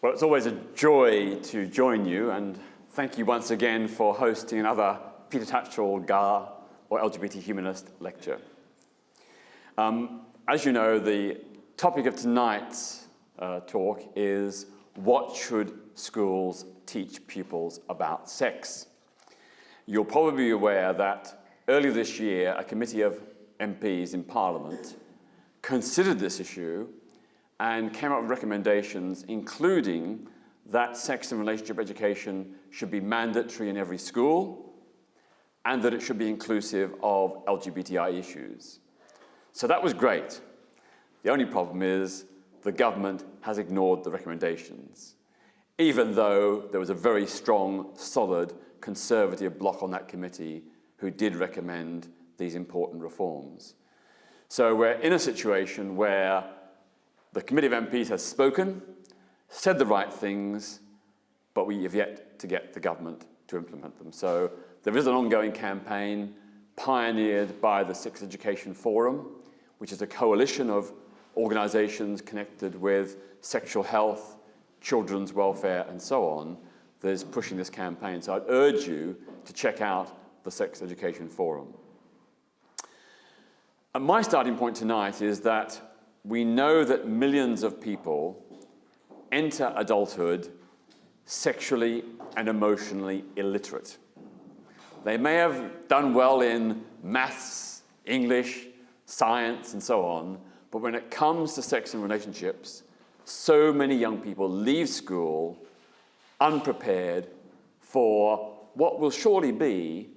Well, it's always a joy to join you, and thank you once again for hosting another Peter Tatchell GAR, or LGBT Humanist lecture. As you know, the topic of tonight's talk is what should schools teach pupils about sex? You'll probably be aware that earlier this year, a committee of MPs in Parliament considered this issue and came up with recommendations, including that sex and relationship education should be mandatory in every school and that it should be inclusive of LGBTI issues. So that was great. The only problem is the government has ignored the recommendations, even though there was a very strong, solid, conservative bloc on that committee who did recommend these important reforms. So we're in a situation where the Committee of MPs has spoken, said the right things, but we have yet to get the government to implement them. So there is an ongoing campaign pioneered by the Sex Education Forum, which is a coalition of organisations connected with sexual health, children's welfare, and so on, that is pushing this campaign. So I'd urge you to check out the Sex Education Forum. And my starting point tonight is that we know that millions of people enter adulthood sexually and emotionally illiterate. They may have done well in maths, English, science, and so on, but when it comes to sex and relationships, so many young people leave school unprepared for what will surely be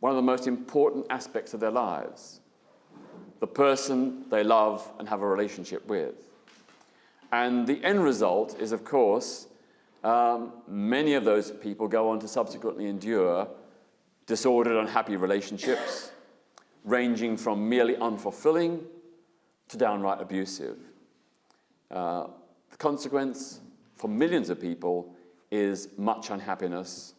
one of the most important aspects of their lives: the person they love and have a relationship with. And the end result is, of course, many of those people go on to subsequently endure disordered, unhappy relationships, ranging from merely unfulfilling to downright abusive. The consequence for millions of people is much unhappiness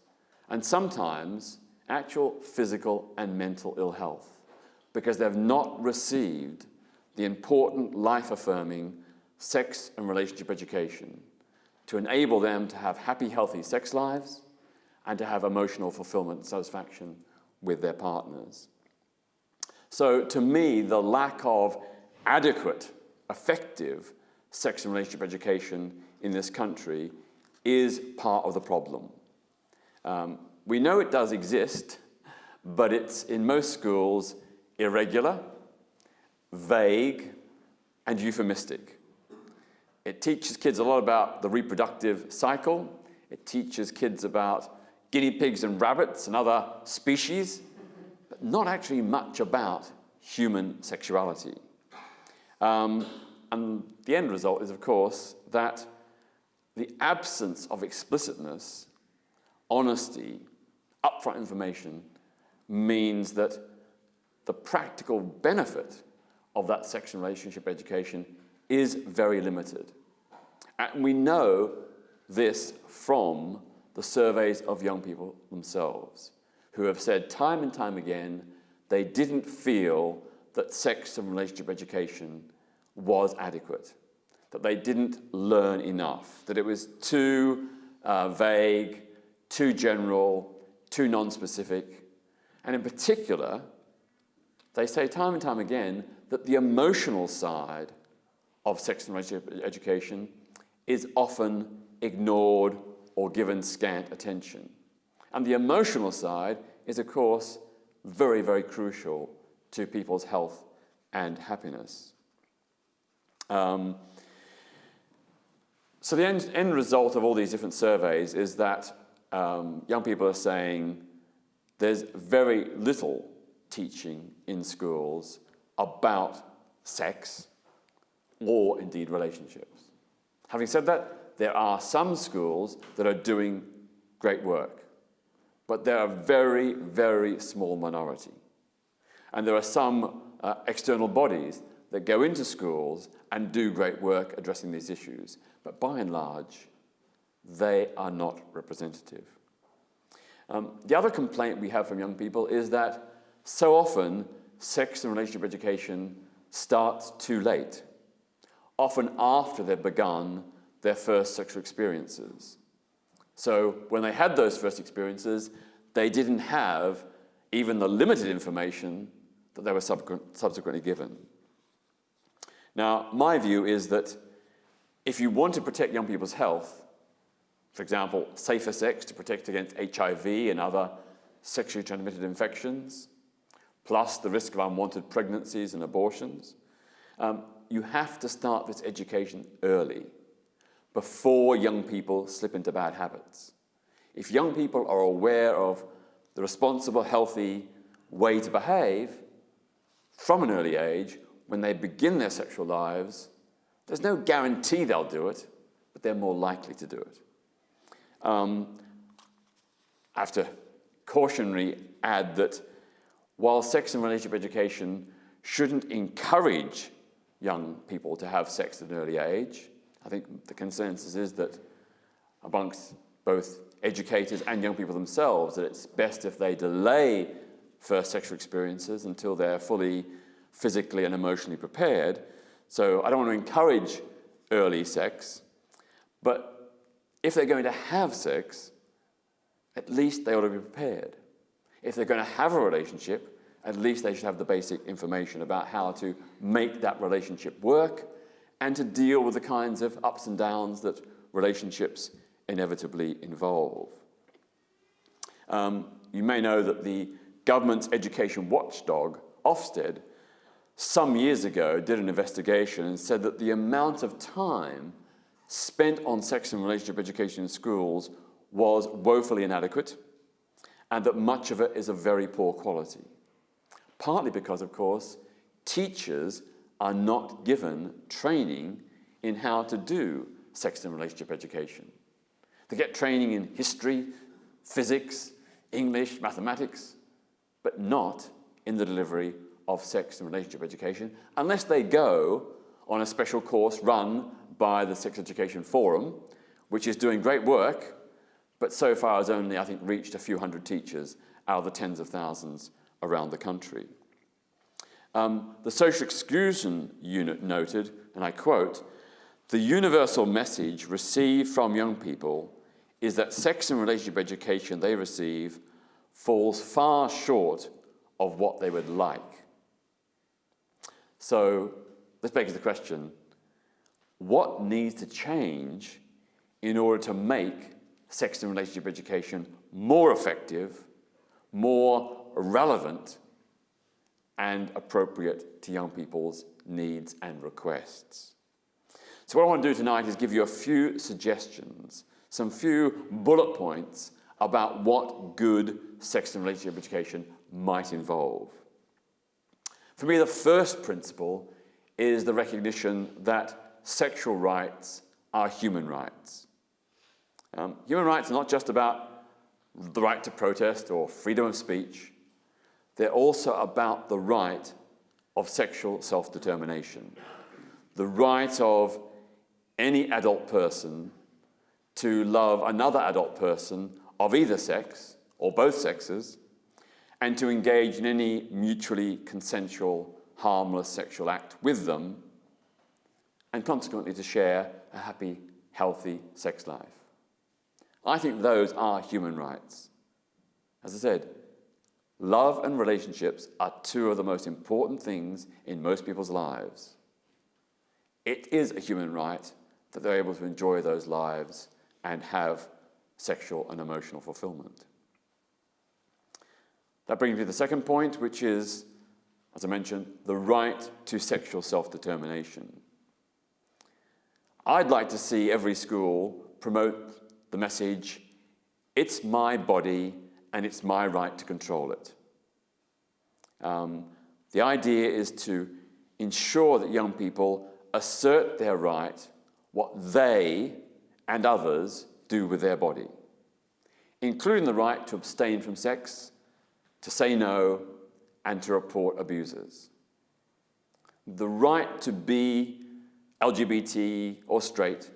and sometimes actual physical and mental ill health, because they've not received the important life-affirming sex and relationship education to enable them to have happy, healthy sex lives and to have emotional fulfillment and satisfaction with their partners. So to me, the lack of adequate, effective sex and relationship education in this country is part of the problem. We know it does exist, but it's in most schools irregular, vague, and euphemistic. It teaches kids a lot about the reproductive cycle. It teaches kids about guinea pigs and rabbits and other species, but not actually much about human sexuality. And the end result is, of course, that the absence of explicitness, honesty, upfront information means that the practical benefit of that sex and relationship education is very limited. And we know this from the surveys of young people themselves, who have said time and time again they didn't feel that sex and relationship education was adequate, that they didn't learn enough, that it was too vague, too general, too non-specific, and in particular, they say time and time again that the emotional side of sex and relationship education is often ignored or given scant attention. And the emotional side is, of course, very, very crucial to people's health and happiness. So the end result of all these different surveys is that young people are saying there's very little teaching in schools about sex or indeed relationships. Having said that, there are some schools that are doing great work, but they're a very, very small minority. And there are some external bodies that go into schools and do great work addressing these issues, but by and large, they are not representative. The other complaint we have from young people is that so often sex and relationship education starts too late, often after they've begun their first sexual experiences. So when they had those first experiences, they didn't have even the limited information that they were subsequently given. Now, my view is that if you want to protect young people's health, for example, safer sex to protect against HIV and other sexually transmitted infections, plus the risk of unwanted pregnancies and abortions, you have to start this education early, before young people slip into bad habits. If young people are aware of the responsible, healthy way to behave from an early age, when they begin their sexual lives, there's no guarantee they'll do it, but they're more likely to do it. I have to cautionary add that while sex and relationship education shouldn't encourage young people to have sex at an early age, I think the consensus is that amongst both educators and young people themselves, that it's best if they delay first sexual experiences until they're fully physically and emotionally prepared. So I don't want to encourage early sex, but if they're going to have sex, at least they ought to be prepared. If they're going to have a relationship, at least they should have the basic information about how to make that relationship work and to deal with the kinds of ups and downs that relationships inevitably involve. You may know that the government's education watchdog, Ofsted, some years ago did an investigation and said that the amount of time spent on sex and relationship education in schools was woefully inadequate, and that much of it is of very poor quality. Partly because, of course, teachers are not given training in how to do sex and relationship education. They get training in history, physics, English, mathematics, but not in the delivery of sex and relationship education, unless they go on a special course run by the Sex Education Forum, which is doing great work, but so far has only, I think, reached a few hundred teachers out of the tens of thousands around the country. The Social Exclusion Unit noted, and I quote, "The universal message received from young people is that sex and relationship education they receive falls far short of what they would like." So this begs the question, what needs to change in order to make sex and relationship education more effective, more relevant, and appropriate to young people's needs and requests? So what I want to do tonight is give you a few suggestions, some few bullet points about what good sex and relationship education might involve. For me, the first principle is the recognition that sexual rights are human rights. Human rights are not just about the right to protest or freedom of speech. They're also about the right of sexual self-determination, the right of any adult person to love another adult person of either sex or both sexes, and to engage in any mutually consensual, harmless sexual act with them, and consequently to share a happy, healthy sex life. I think those are human rights. As I said, love and relationships are two of the most important things in most people's lives. It is a human right that they're able to enjoy those lives and have sexual and emotional fulfillment. That brings me to the second point, which is, as I mentioned, the right to sexual self-determination. I'd like to see every school promote the message, "It's my body and it's my right to control it." The idea is to ensure that young people assert their right, what they and others do with their body, including the right to abstain from sex, to say no, and to report abusers. The right to be LGBT or straight,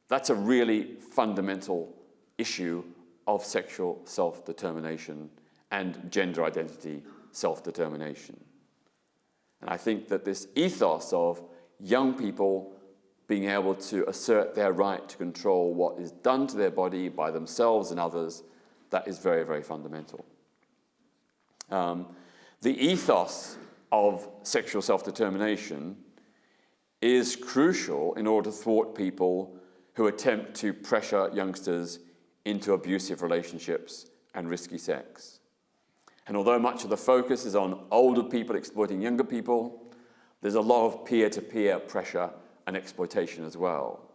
that's a really fundamental issue of sexual self-determination and gender identity self-determination. And I think that this ethos of young people being able to assert their right to control what is done to their body by themselves and others, that is very, very fundamental. The ethos of sexual self-determination is crucial in order to thwart people who attempt to pressure youngsters into abusive relationships and risky sex. And although much of the focus is on older people exploiting younger people, there's a lot of peer-to-peer pressure and exploitation as well.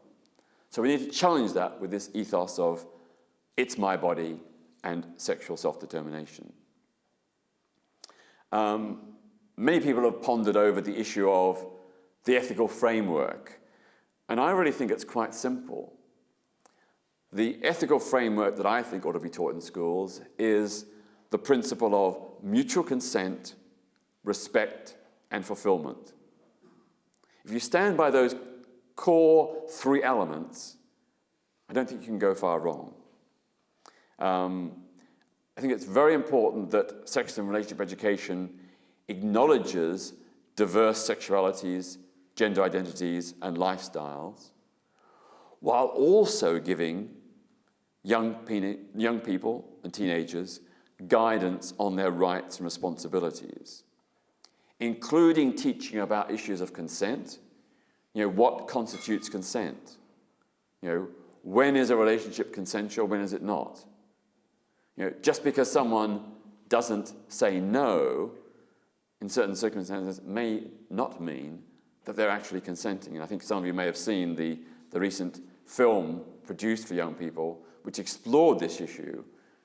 So we need to challenge that with this ethos of it's my body and sexual self-determination. Many people have pondered over the issue of the ethical framework, and I really think it's quite simple. The ethical framework that I think ought to be taught in schools is the principle of mutual consent, respect, and fulfillment. If you stand by those core three elements, I don't think you can go far wrong. I think it's very important that sex and relationship education acknowledges diverse sexualities, gender identities, and lifestyles, while also giving young people and teenagers guidance on their rights and responsibilities, including teaching about issues of consent. What constitutes consent? When is a relationship consensual, when is it not? Just because someone doesn't say no in certain circumstances may not mean that they're actually consenting. And I think some of you may have seen the recent film produced for young people which explored this issue,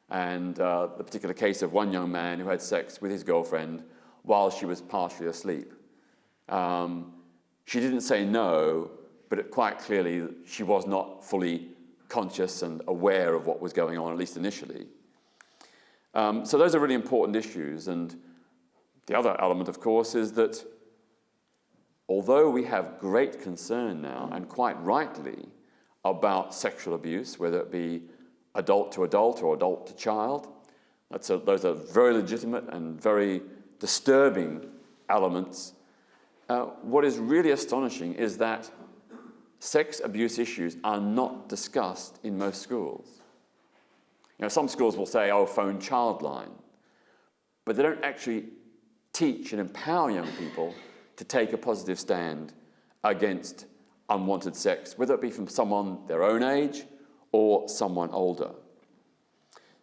and the particular case of one young man who had sex with his girlfriend while she was partially asleep. She didn't say no, but quite clearly she was not fully conscious and aware of what was going on, at least initially. So those are really important issues. And the other element, of course, is that although we have great concern now, and quite rightly, about sexual abuse, whether it be adult to adult or adult to child, those are very legitimate and very disturbing elements. What is really astonishing is that sex abuse issues are not discussed in most schools. Some schools will say, phone Childline, but they don't actually teach and empower young people to take a positive stand against unwanted sex, whether it be from someone their own age or someone older.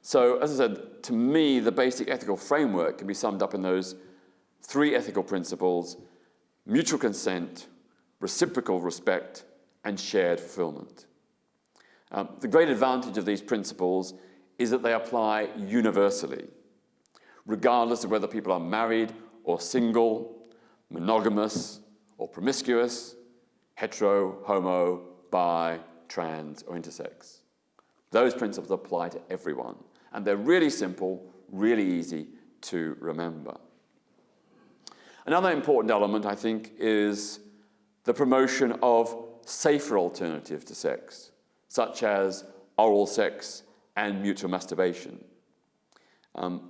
So, as I said, to me, the basic ethical framework can be summed up in those three ethical principles: mutual consent, reciprocal respect, and shared fulfillment. The great advantage of these principles is that they apply universally, regardless of whether people are married or single, monogamous or promiscuous, hetero, homo, bi, trans, or intersex. Those principles apply to everyone, and they're really simple, really easy to remember. Another important element, I think, is the promotion of safer alternatives to sex, such as oral sex and mutual masturbation.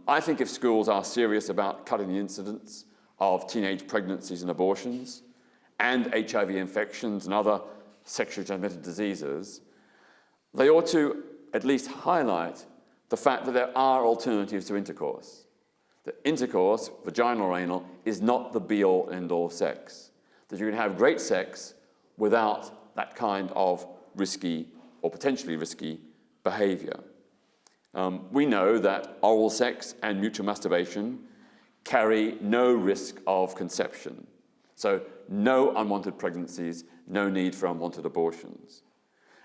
I think if schools are serious about cutting the incidence of teenage pregnancies and abortions and HIV infections and other sexually transmitted diseases, they ought to at least highlight the fact that there are alternatives to intercourse. That intercourse, vaginal or anal, is not the be-all and end-all of sex. That you can have great sex without that kind of risky or potentially risky behavior. We know that oral sex and mutual masturbation carry no risk of conception. So no unwanted pregnancies, no need for unwanted abortions.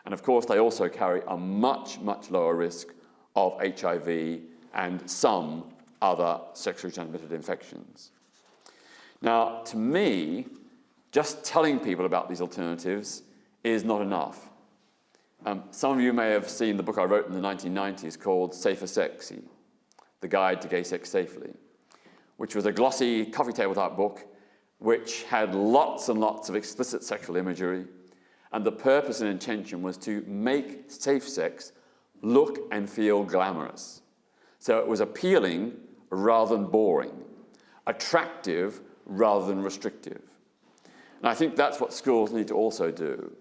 And of course, they also carry a much, much lower risk of HIV and some other sexually transmitted infections. Now, to me, just telling people about these alternatives is not enough. Some of you may have seen the book I wrote in the 1990s called Safer Sexy, The Guide to Gay Sex Safely, which was a glossy coffee table type book which had lots and lots of explicit sexual imagery, and the purpose and intention was to make safe sex look and feel glamorous. So it was appealing rather than boring, attractive rather than restrictive. And I think that's what schools need to also do,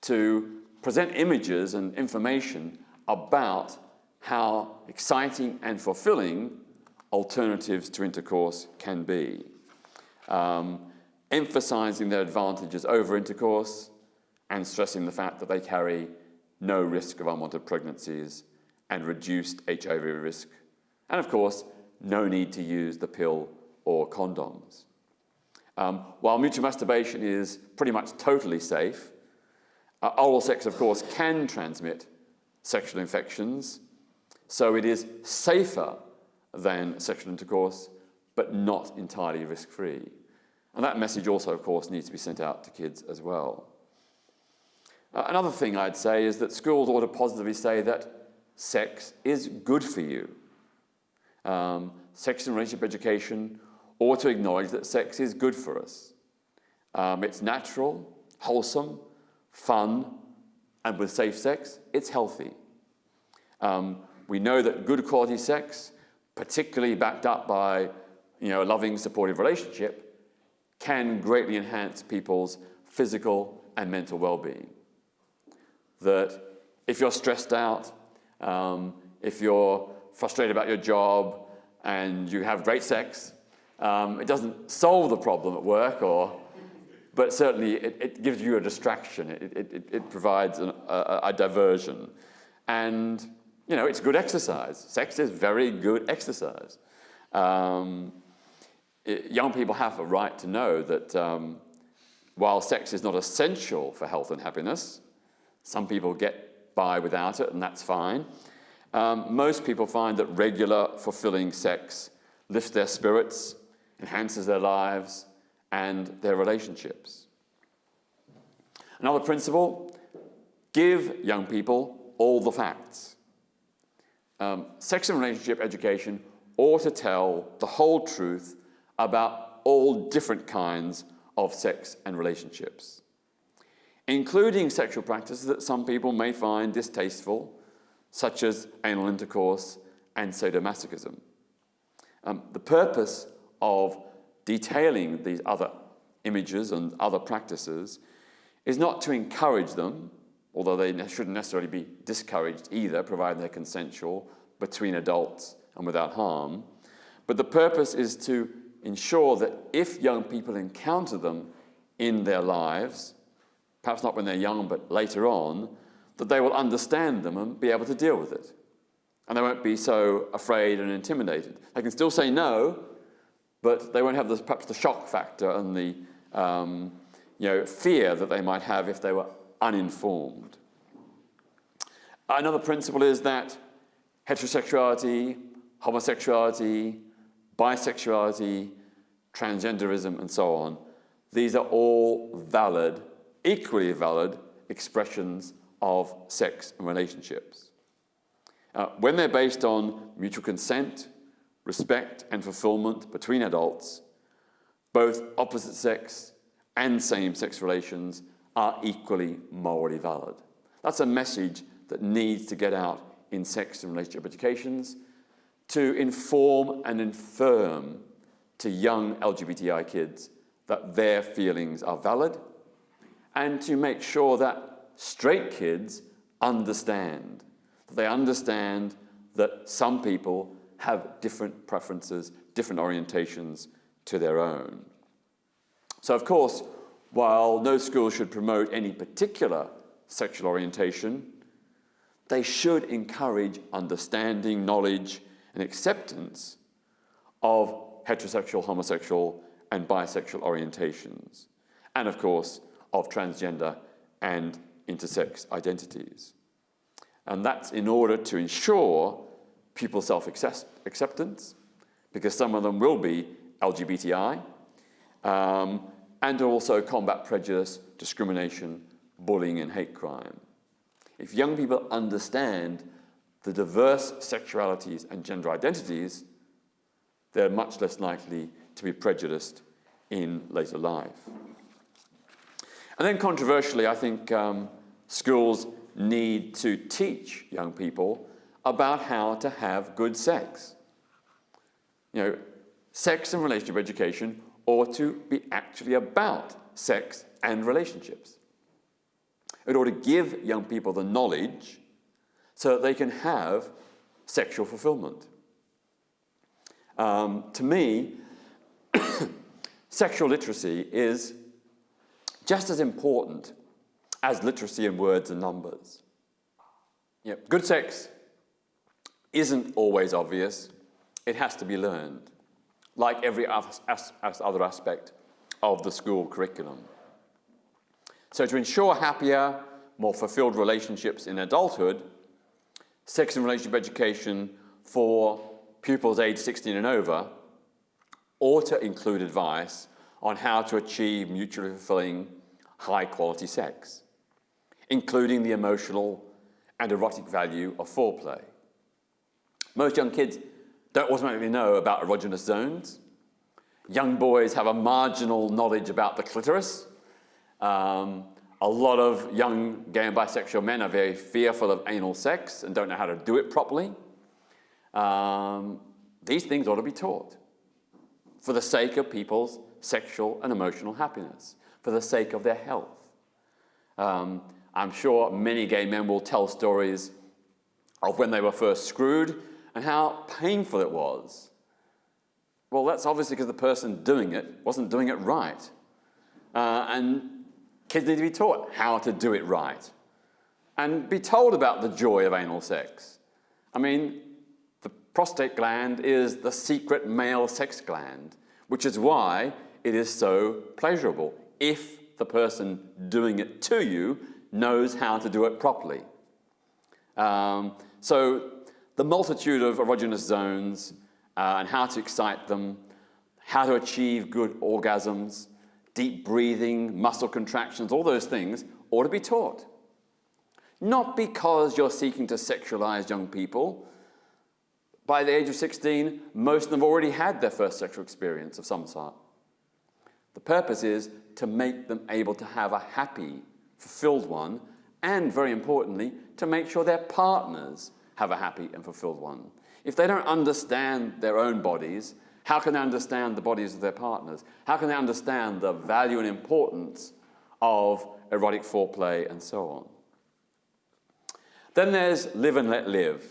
to present images and information about how exciting and fulfilling alternatives to intercourse can be, emphasizing their advantages over intercourse and stressing the fact that they carry no risk of unwanted pregnancies and reduced HIV risk, and of course, no need to use the pill or condoms. While mutual masturbation is pretty much totally safe, oral sex, of course, can transmit sexual infections, so it is safer than sexual intercourse, but not entirely risk-free. And that message also, of course, needs to be sent out to kids as well. Another thing I'd say is that schools ought to positively say that sex is good for you. Sex and relationship education ought to acknowledge that sex is good for us. It's natural, wholesome, fun, and with safe sex, it's healthy. We know that good quality sex, particularly backed up by a loving, supportive relationship, can greatly enhance people's physical and mental well-being. That if you're stressed out, if you're frustrated about your job and you have great sex, it doesn't solve the problem at work, but certainly it gives you a distraction. It provides a diversion. And, it's good exercise. Sex is very good exercise. Young people have a right to know that while sex is not essential for health and happiness, some people get by without it, and that's fine. Most people find that regular, fulfilling sex lifts their spirits, enhances their lives, and their relationships. Another principle, give young people all the facts. Sex and relationship education ought to tell the whole truth about all different kinds of sex and relationships, including sexual practices that some people may find distasteful, such as anal intercourse and sadomasochism. The purpose of detailing these other images and other practices is not to encourage them, although they shouldn't necessarily be discouraged either, provided they're consensual between adults and without harm. But the purpose is to ensure that if young people encounter them in their lives, perhaps not when they're young, but later on, that they will understand them and be able to deal with it. And they won't be so afraid and intimidated. They can still say no, but they won't have perhaps the shock factor and the fear that they might have if they were uninformed. Another principle is that heterosexuality, homosexuality, bisexuality, transgenderism, and so on, these are all valid, equally valid expressions of sex and relationships. When they're based on mutual consent, respect, and fulfillment between adults, both opposite sex and same-sex relations are equally morally valid. That's a message that needs to get out in sex and relationship educations to inform and infirm to young LGBTI kids that their feelings are valid, and to make sure that straight kids understand, that they understand that some people have different preferences, different orientations to their own. So, of course, while no school should promote any particular sexual orientation, they should encourage understanding, knowledge, and acceptance of heterosexual, homosexual, and bisexual orientations, and of course, of transgender and intersex identities. And that's in order to ensure pupil self-acceptance, because some of them will be LGBTI, and to also combat prejudice, discrimination, bullying, and hate crime. If young people understand the diverse sexualities and gender identities, they're much less likely to be prejudiced in later life. And then controversially, I think schools need to teach young people about how to have good sex. Sex and relationship education ought to be actually about sex and relationships. It ought to give young people the knowledge so that they can have sexual fulfillment. To me, sexual literacy is just as important as literacy in words and numbers. Good sex isn't always obvious. It has to be learned, like every other aspect of the school curriculum. So to ensure happier, more fulfilled relationships in adulthood, sex and relationship education for pupils aged 16 and over ought to include advice on how to achieve mutually fulfilling, high-quality sex, including the emotional and erotic value of foreplay. Most young kids don't automatically know about erogenous zones. Young boys have a marginal knowledge about the clitoris. A lot of young gay and bisexual men are very fearful of anal sex and don't know how to do it properly. These things ought to be taught for the sake of people's sexual and emotional happiness, for the sake of their health. I'm sure many gay men will tell stories of when they were first screwed and how painful it was. Well, that's obviously because the person doing it wasn't doing it right. And kids need to be taught how to do it right and be told about the joy of anal sex. I mean, the prostate gland is the secret male sex gland, which is why it is so pleasurable if the person doing it to you knows how to do it properly. So the multitude of erogenous zones and how to excite them, how to achieve good orgasms, deep breathing, muscle contractions, all those things ought to be taught. Not because you're seeking to sexualize young people. By the age of 16, most of them have already had their first sexual experience of some sort. The purpose is to make them able to have a happy, fulfilled one, and very importantly, to make sure their partners have a happy and fulfilled one. If they don't understand their own bodies, how can they understand the bodies of their partners? How can they understand the value and importance of erotic foreplay and so on? Then there's live and let live.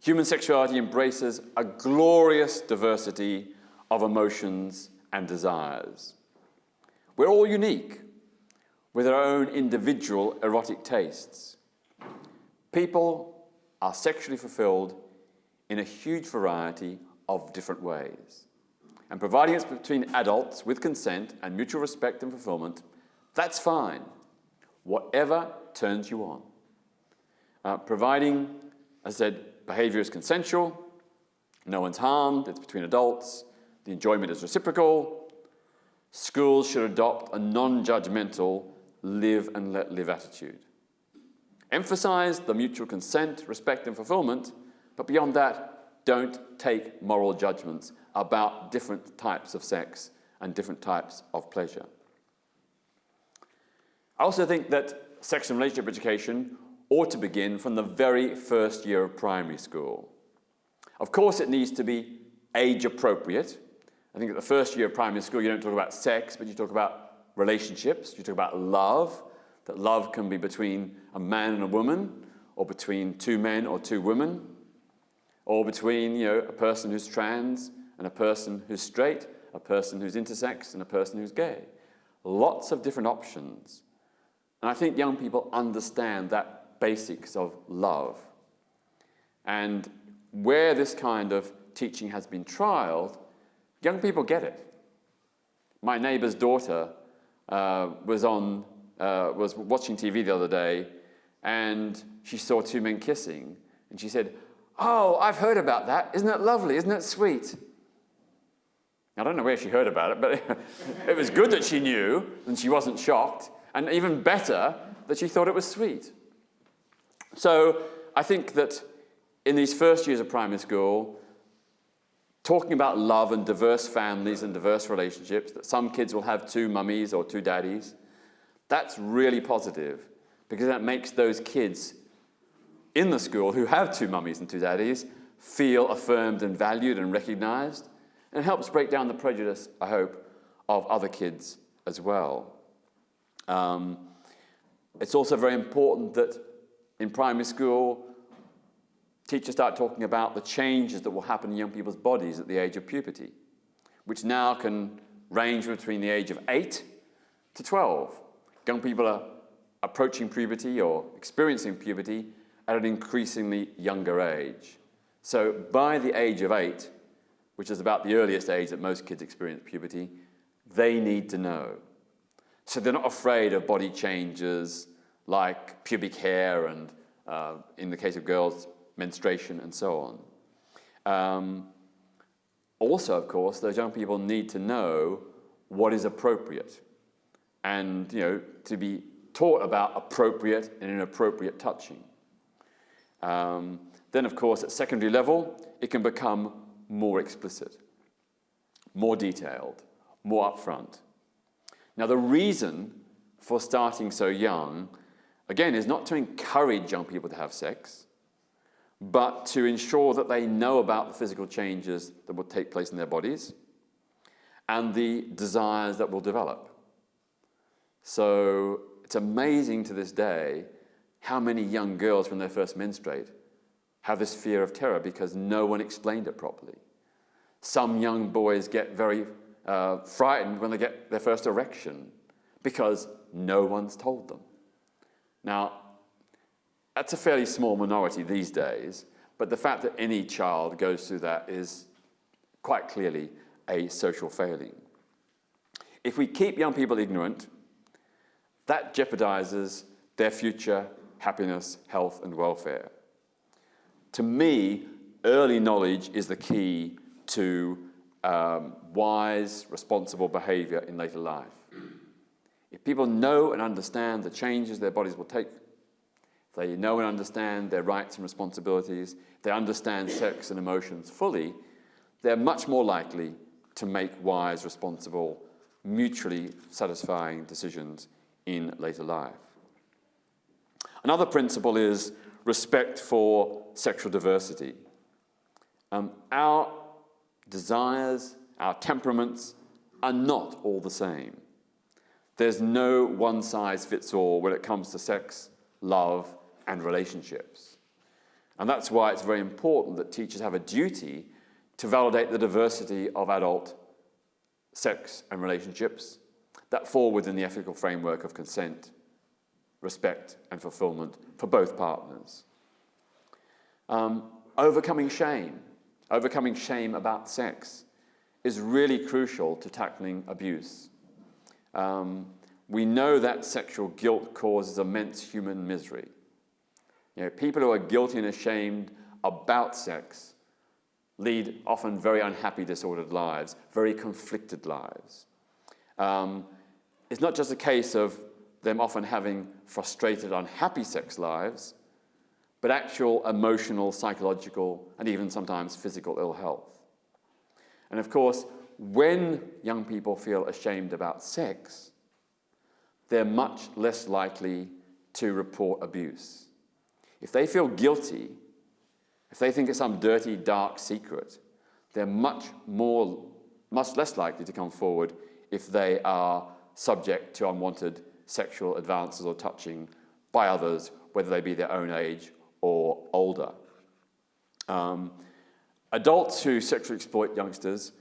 Human sexuality embraces a glorious diversity of emotions and desires. We're all unique with our own individual erotic tastes. People are sexually fulfilled in a huge variety of different ways. And providing it's between adults with consent and mutual respect and fulfillment, that's fine. Whatever turns you on. Providing, as I said, behavior is consensual, no one's harmed, it's between adults, the enjoyment is reciprocal. Schools should adopt a non-judgmental live and let live attitude. Emphasize the mutual consent, respect and fulfillment, but beyond that, don't take moral judgments about different types of sex and different types of pleasure. I also think that sex and relationship education ought to begin from the very first year of primary school. Of course, it needs to be age appropriate. I think at the first year of primary school, you don't talk about sex, but you talk about relationships, you talk about love, that love can be between a man and a woman, or between two men or two women, or between, a person who's trans and a person who's straight, a person who's intersex and a person who's gay. Lots of different options. And I think young people understand that basics of love. And where this kind of teaching has been trialed, young people get it. My neighbor's daughter was watching TV the other day, and she saw two men kissing, and she said, "Oh, I've heard about that. Isn't it lovely? Isn't it sweet?" I don't know where she heard about it, but it was good that she knew, and she wasn't shocked, and even better that she thought it was sweet. So I think that in these first years of primary school, talking about love and diverse families and diverse relationships, that some kids will have two mummies or two daddies, that's really positive, because that makes those kids in the school who have two mummies and two daddies feel affirmed and valued and recognized, And it helps break down the prejudice, I hope, of other kids as well. It's also very important that in primary school, teachers start talking about the changes that will happen in young people's bodies at the age of puberty, which now can range between the age of 8 to 12. Young people are approaching puberty or experiencing puberty at an increasingly younger age. So by the age of 8, which is about the earliest age that most kids experience puberty, they need to know. So they're not afraid of body changes like pubic hair and, in the case of girls, menstruation and so on. Also, of course, those young people need to know what is appropriate and, to be taught about appropriate and inappropriate touching. Then, of course, at secondary level, it can become more explicit, more detailed, more upfront. Now, the reason for starting so young, again, is not to encourage young people to have sex, but to ensure that they know about the physical changes that will take place in their bodies and the desires that will develop. So it's amazing to this day how many young girls, when they first menstruate, have this fear of terror because no one explained it properly. Some young boys get very frightened when they get their first erection because no one's told them. Now, that's a fairly small minority these days, but the fact that any child goes through that is quite clearly a social failing. If we keep young people ignorant, that jeopardizes their future happiness, health, and welfare. To me, early knowledge is the key to wise, responsible behavior in later life. If people know and understand the changes their bodies will take, if they know and understand their rights and responsibilities, if they understand sex and emotions fully, they're much more likely to make wise, responsible, mutually satisfying decisions in later life. Another principle is respect for sexual diversity. Our desires, our temperaments are not all the same. There's no one-size-fits-all when it comes to sex, love, and relationships. And that's why it's very important that teachers have a duty to validate the diversity of adult sex and relationships that fall within the ethical framework of consent, respect, and fulfillment for both partners. Overcoming shame about sex is really crucial to tackling abuse. We know that sexual guilt causes immense human misery. People who are guilty and ashamed about sex lead often very unhappy, disordered lives, very conflicted lives. It's not just a case of them often having frustrated, unhappy sex lives, but actual emotional, psychological, and even sometimes physical ill health. And of course, when young people feel ashamed about sex, they're much less likely to report abuse. If they feel guilty, if they think it's some dirty, dark secret, they're much less likely to come forward if they are subject to unwanted sexual advances or touching by others, whether they be their own age or older. Adults who sexually exploit youngsters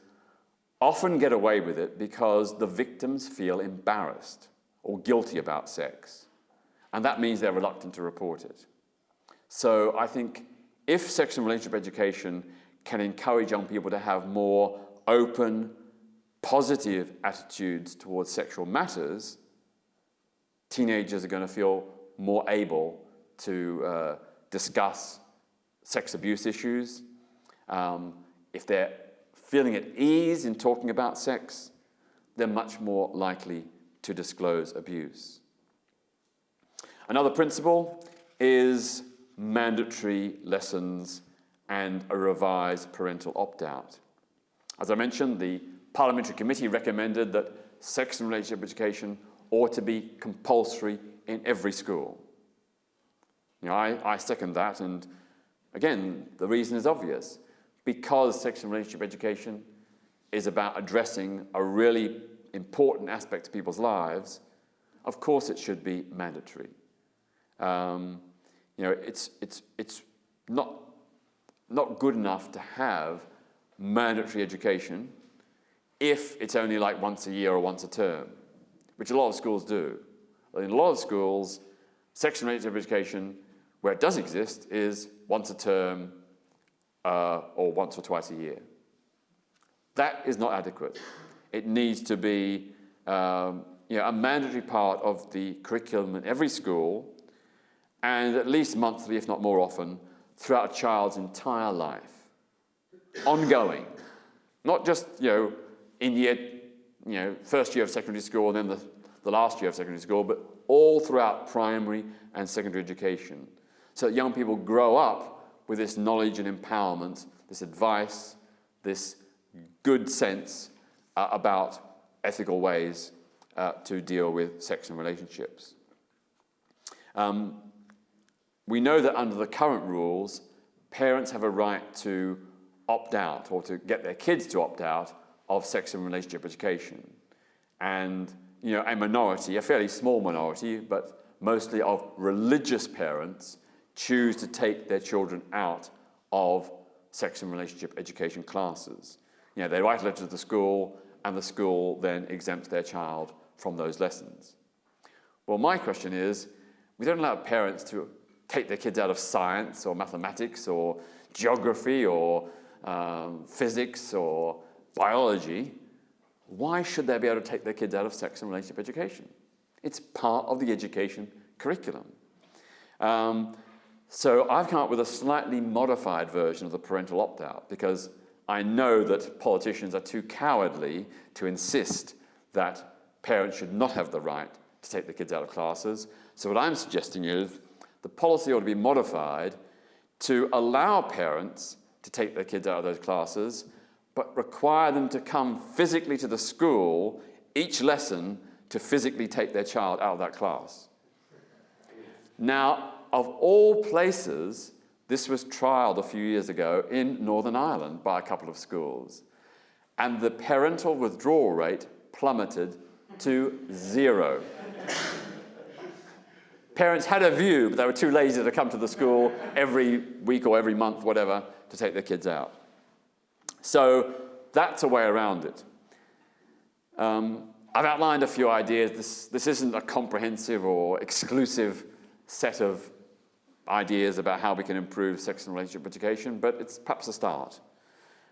often get away with it because the victims feel embarrassed or guilty about sex, and that means they're reluctant to report it. So I think if sex and relationship education can encourage young people to have more open, positive attitudes towards sexual matters, teenagers are going to feel more able to discuss sex abuse issues. If they're feeling at ease in talking about sex, they're much more likely to disclose abuse. Another principle is mandatory lessons and a revised parental opt-out. As I mentioned, the Parliamentary Committee recommended that sex and relationship education ought to be compulsory in every school. I second that, and again, the reason is obvious. Because sex and relationship education is about addressing a really important aspect of people's lives, of course it should be mandatory. It's not good enough to have mandatory education if it's only like once a year or once a term, which a lot of schools do. In a lot of schools, sexual and relationship education, where it does exist, is once a term or once or twice a year. That is not adequate. It needs to be a mandatory part of the curriculum in every school, and at least monthly, if not more often, throughout a child's entire life. Ongoing. Not just, in year, first year of secondary school and then the last year of secondary school, but all throughout primary and secondary education. So that young people grow up with this knowledge and empowerment, this advice, this good sense about ethical ways to deal with sex and relationships. We know that under the current rules, parents have a right to opt out or to get their kids to opt out of sex and relationship education. And, a minority, a fairly small minority, but mostly of religious parents, choose to take their children out of sex and relationship education classes. They write a letter to the school, and the school then exempts their child from those lessons. Well, my question is, we don't allow parents to take their kids out of science or mathematics or geography or physics or biology. Why should they be able to take their kids out of sex and relationship education? It's part of the education curriculum. So I've come up with a slightly modified version of the parental opt-out because I know that politicians are too cowardly to insist that parents should not have the right to take their kids out of classes. So what I'm suggesting is the policy ought to be modified to allow parents to take their kids out of those classes, but require them to come physically to the school each lesson to physically take their child out of that class. Now, of all places, this was trialled a few years ago in Northern Ireland by a couple of schools, and the parental withdrawal rate plummeted to 0. Parents had a view, but they were too lazy to come to the school every week or every month, whatever, to take their kids out. So that's a way around it. I've outlined a few ideas. This isn't a comprehensive or exclusive set of ideas about how we can improve sex and relationship education, but it's perhaps a start.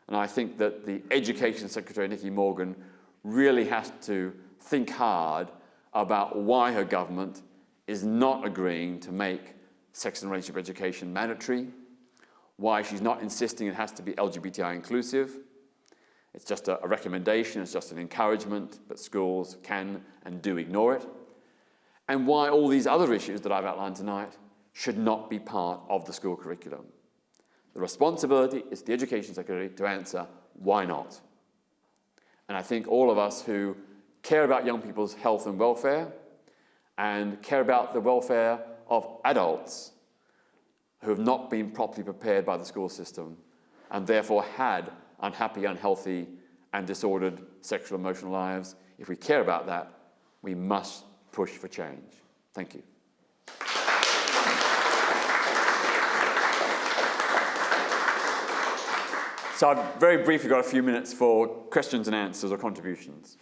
And I think that the Education Secretary, Nicky Morgan, really has to think hard about why her government is not agreeing to make sex and relationship education mandatory, why she's not insisting it has to be LGBTI inclusive. It's just a recommendation, it's just an encouragement, but schools can and do ignore it. And why all these other issues that I've outlined tonight should not be part of the school curriculum. The responsibility is the Education Secretary to answer why not. And I think all of us who care about young people's health and welfare and care about the welfare of adults who have not been properly prepared by the school system and therefore had unhappy, unhealthy, and disordered sexual and emotional lives, if we care about that, we must push for change. Thank you. So I've very briefly got a few minutes for questions and answers or contributions.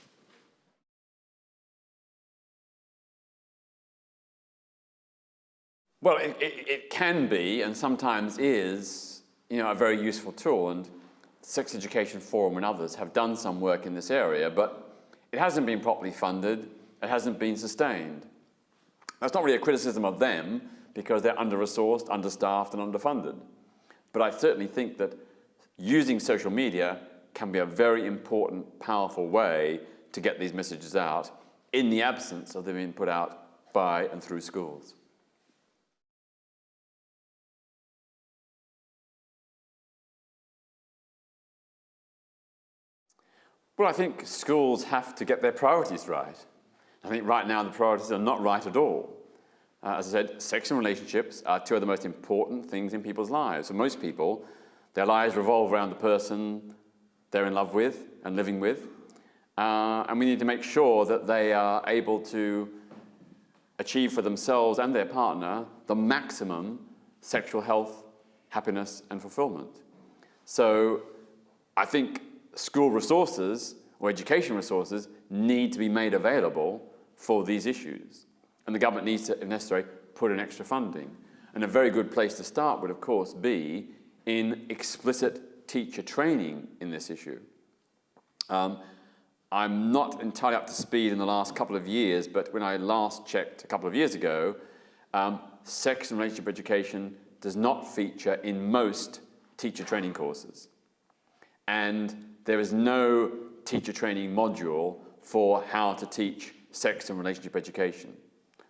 Well, it can be, and sometimes is, a very useful tool. And Sex Education Forum and others have done some work in this area, but it hasn't been properly funded. It hasn't been sustained. That's not really a criticism of them, because they're under-resourced, understaffed, and underfunded. But I certainly think that using social media can be a very important, powerful way to get these messages out in the absence of them being put out by and through schools. Well, I think schools have to get their priorities right. I think right now the priorities are not right at all. As I said, sex and relationships are two of the most important things in people's lives. For most people, their lives revolve around the person they're in love with and living with. And we need to make sure that they are able to achieve for themselves and their partner the maximum sexual health, happiness, and fulfillment. So I think school resources or education resources need to be made available for these issues. And the government needs to, if necessary, put in extra funding. And a very good place to start would, of course, be in explicit teacher training in this issue. I'm not entirely up to speed in the last couple of years, but when I last checked a couple of years ago, sex and relationship education does not feature in most teacher training courses. And there is no teacher training module for how to teach sex and relationship education.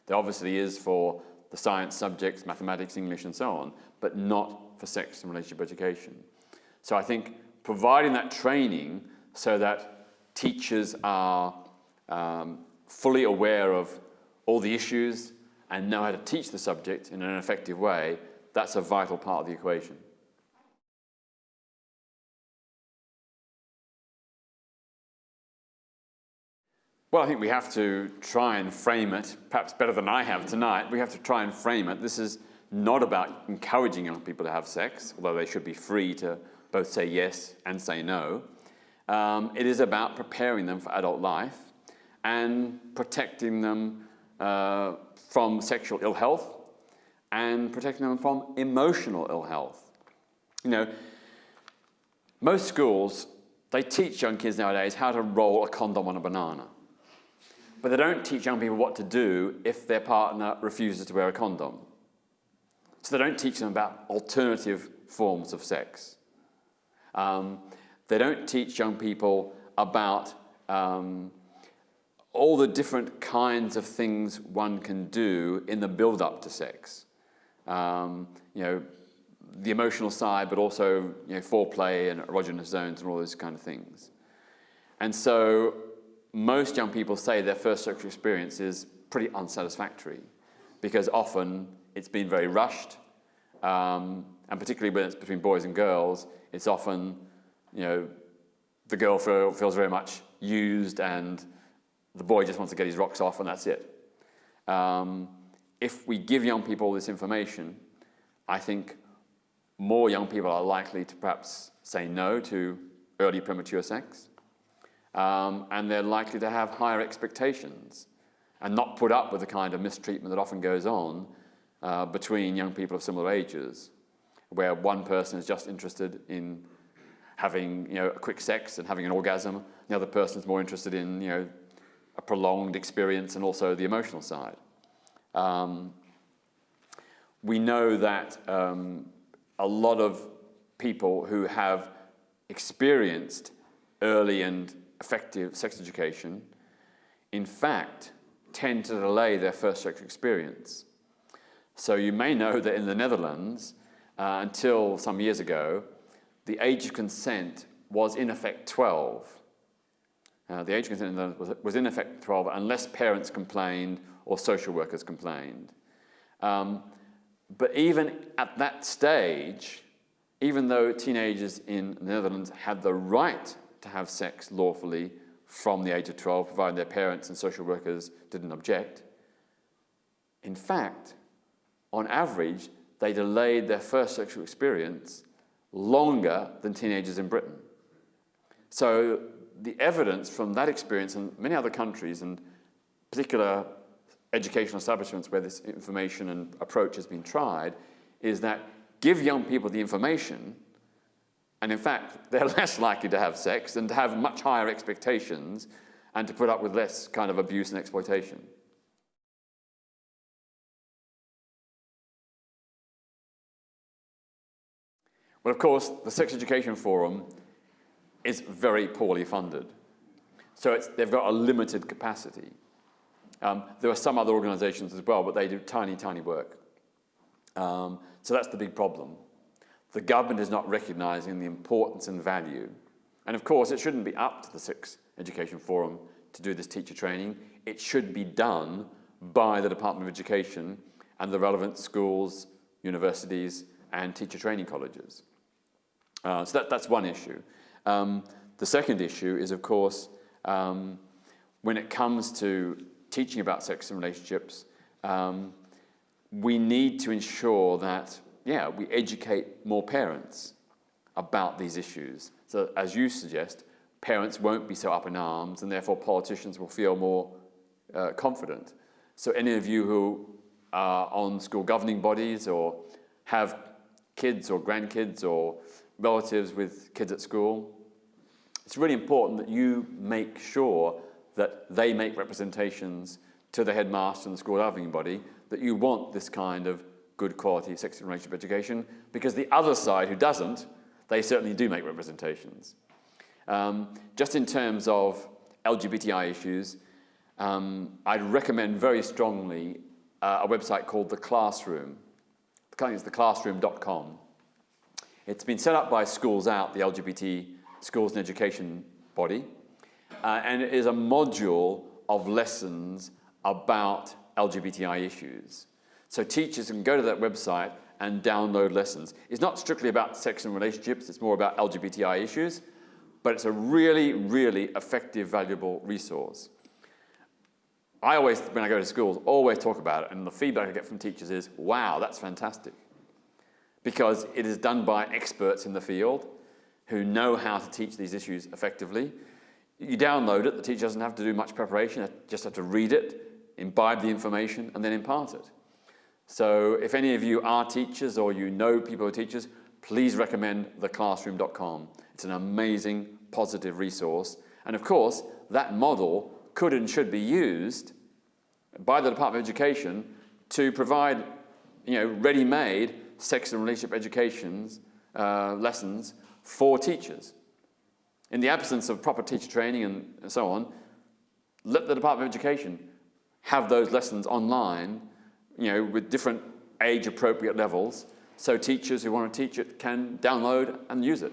There obviously is for the science subjects, mathematics, English, and so on, but not for sex and relationship education. So I think providing that training so that teachers are fully aware of all the issues and know how to teach the subject in an effective way, that's a vital part of the equation. Well, I think we have to try and frame it, perhaps better than I have tonight. We have to try and frame it. This is not about encouraging young people to have sex, although they should be free to both say yes and say no. It is about preparing them for adult life and protecting them from sexual ill health and protecting them from emotional ill health. You know, most schools, they teach young kids nowadays how to roll a condom on a banana. But they don't teach young people what to do if their partner refuses to wear a condom. So they don't teach them about alternative forms of sex. They don't teach young people about all the different kinds of things one can do in the build-up to sex. You know, the emotional side, but also, you know, foreplay and erogenous zones and all those kind of things. And so most young people say their first sexual experience is pretty unsatisfactory because often it's been very rushed, and particularly when it's between boys and girls, it's often, you know, the girl feels very much used and the boy just wants to get his rocks off and that's it. If we give young people this information, I think more young people are likely to perhaps say no to early premature sex. And they're likely to have higher expectations and not put up with the kind of mistreatment that often goes on between young people of similar ages, where one person is just interested in having, you know, a quick sex and having an orgasm, the other person is more interested in, you know, a prolonged experience and also the emotional side. We know that a lot of people who have experienced early and effective sex education, in fact, tend to delay their first sexual experience. So you may know that in the Netherlands, until some years ago, the age of consent was in effect 12. The age of consent in the Netherlands was in effect 12 unless parents complained or social workers complained. But even at that stage, even though teenagers in the Netherlands had the right to have sex lawfully from the age of 12, provided their parents and social workers didn't object, in fact, on average, they delayed their first sexual experience longer than teenagers in Britain. So the evidence from that experience in many other countries and particular educational establishments where this information and approach has been tried is that give young people the information and in fact they're less likely to have sex and to have much higher expectations and to put up with less kind of abuse and exploitation. Well, of course, the Sex Education Forum is very poorly funded. So they've got a limited capacity. There are some other organizations as well, but they do tiny, tiny work. So that's the big problem. The government is not recognizing the importance and value. And of course, it shouldn't be up to the Sex Education Forum to do this teacher training. It should be done by the Department of Education and the relevant schools, universities, and teacher training colleges. So that's one issue. the second issue is, of course, when it comes to teaching about sex and relationships, we need to ensure that, we educate more parents about these issues. So, as you suggest, parents won't be so up in arms, and therefore politicians will feel more confident. So any of you who are on school governing bodies or have kids or grandkids or relatives with kids at school, it's really important that you make sure that they make representations to the headmaster and the school governing body that you want this kind of good quality sex and relationship education, because the other side who doesn't, they certainly do make representations. Just in terms of LGBTI issues, I'd recommend very strongly a website called The Classroom. I think it's theclassroom.com. It's been set up by Schools Out, the LGBT schools and education body, and it is a module of lessons about LGBTI issues. So teachers can go to that website and download lessons. It's not strictly about sex and relationships, it's more about LGBTI issues, but it's a really, really effective, valuable resource. I always, when I go to schools, always talk about it, and the feedback I get from teachers is, wow, that's fantastic. Because it is done by experts in the field who know how to teach these issues effectively. You download it, the teacher doesn't have to do much preparation, they just have to read it, imbibe the information, and then impart it. So if any of you are teachers or you know people who are teachers, please recommend theclassroom.com. It's an amazing, positive resource. And of course, that model could and should be used by the Department of Education to provide, ready-made sex and relationship educations lessons for teachers. In the absence of proper teacher training and so on, let the Department of Education have those lessons online, with different age-appropriate levels, so teachers who want to teach it can download and use it.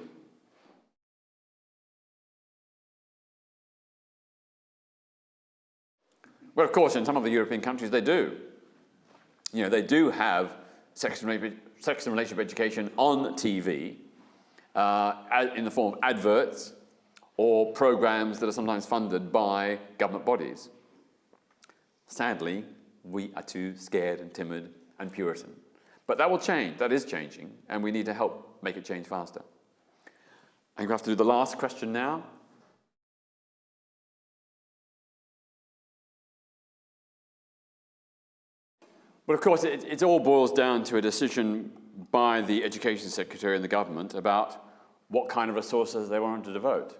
Well, of course, in some of the European countries, they do. They do have sex and relationship education on TV in the form of adverts or programs that are sometimes funded by government bodies. Sadly, we are too scared and timid and Puritan. But that will change. That is changing, and we need to help make it change faster. I'm going to have to do the last question now. Well, of course, it all boils down to a decision by the Education Secretary and the government about what kind of resources they want to devote.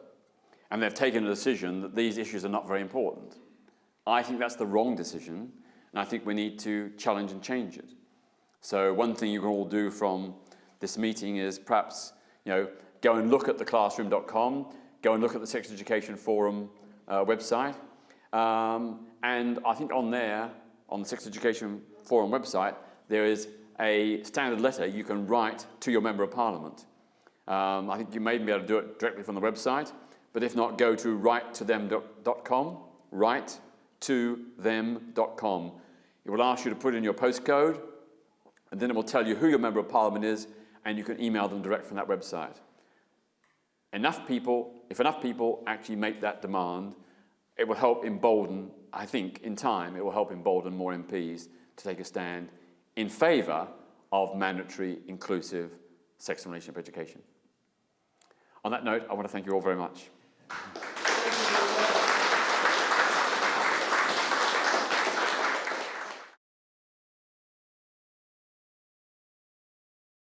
And they've taken a decision that these issues are not very important. I think that's the wrong decision, and I think we need to challenge and change it. So one thing you can all do from this meeting is perhaps, go and look at theclassroom.com, go and look at the Sex Education Forum website, and I think on there, on the Sex Education Forum website, there is a standard letter you can write to your Member of Parliament. I think you may be able to do it directly from the website, but if not, go to writetothem.com, writetothem.com. It will ask you to put in your postcode, and then it will tell you who your Member of Parliament is, and you can email them direct from that website. If enough people actually make that demand, it will help embolden, I think, in time, it will help embolden more MPs to take a stand in favour of mandatory, inclusive sex and relationship education. On that note, I want to thank you all very much.